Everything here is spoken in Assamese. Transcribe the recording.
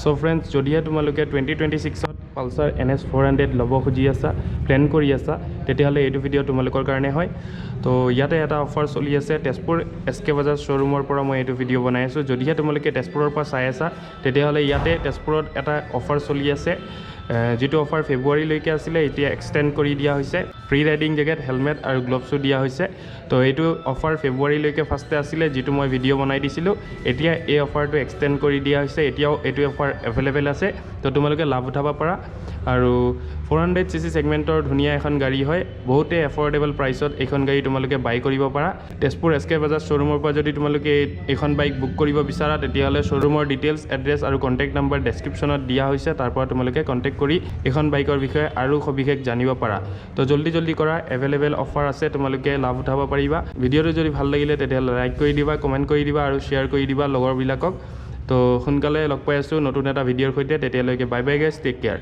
সো ফ্ৰেণ্ডছ যদিহে তোমালোকে 2026ত পালচাৰ NS 400 ল'ব খুজি আছা প্লেন কৰি আছা তেতিয়াহ'লে এইটো ভিডিঅ' তোমালোকৰ কাৰণে হয় তো ইয়াতে এটা অফাৰ চলি আছে তেজপুৰ SK বাজাজ শ্ব'ৰুমৰ পৰা মই এইটো ভিডিঅ' বনাই আছোঁ যদিহে তোমালোকে তেজপুৰৰ পৰা চাই আছা তেতিয়াহ'লে ইয়াতে তেজপুৰত এটা অফাৰ চলি আছে যেটো অফাৰ ফেব্ৰুৱাৰীলৈকে আছিলে এতিয়া এক্সটেণ্ড কৰি দিয়া হৈছে ফ্ৰী ৰাইডিং জেকেট হেলমেট আৰু গ্লভছো দিয়া হৈছে তো এইটো অফাৰ ফেব্ৰুৱাৰীলৈকে ফাৰ্ষ্টে আছিলে যেটো মই ভিডিঅ' বনাই দিছিলোঁ এতিয়া এই অফাৰটো এক্সটেণ্ড কৰি দিয়া হৈছে এতিয়াও এইটো অফাৰ এভেইলেবল আছে তো তোমালোকে লাভ উঠাব পাৰা আৰু 400cc সেগমেন্টৰ ধুনিয়া এখন গাড়ী হয় বহুতে এফৰ্ডেবল প্ৰাইসত এখন গাড়ী তোমালোকে বাই কৰিব পাৰা তেজপুৰ SK বাজাজ শ্ব'ৰুমৰ পৰা যদি তোমালোকে এখন বাইক বুক কৰিব বিচাৰা তেতিয়াহ'লে শ্ব'ৰুমৰ ডিটেইলছ এড্ৰেছ আৰু কন্টেক্ট নাম্বাৰ ডেসক্ৰিপচনত দিয়া হৈছে তাৰ পৰা তোমালোকে কন্টেক্ট কৰি এখন বাইকৰ বিষয়ে আৰু সবিশেষ জানিব পাৰা তো জলদি কৰা এভেইলেবল অফাৰ আছে তোমালোকে লাভ উঠাব পাৰিবা ভিডিঅ'টো যদি ভাল লাগিলে তেতিয়াহ'লে লাইক কৰি দিবা কমেন্ট কৰি দিবা আৰু শ্বেয়াৰ কৰি দিবা লগৰবিলাকক তো সোনকালে লগ পাই আছো নতুন এটা ভিডিঅ'ৰ সৈতে তেতিয়ালৈকে bye bye guys take care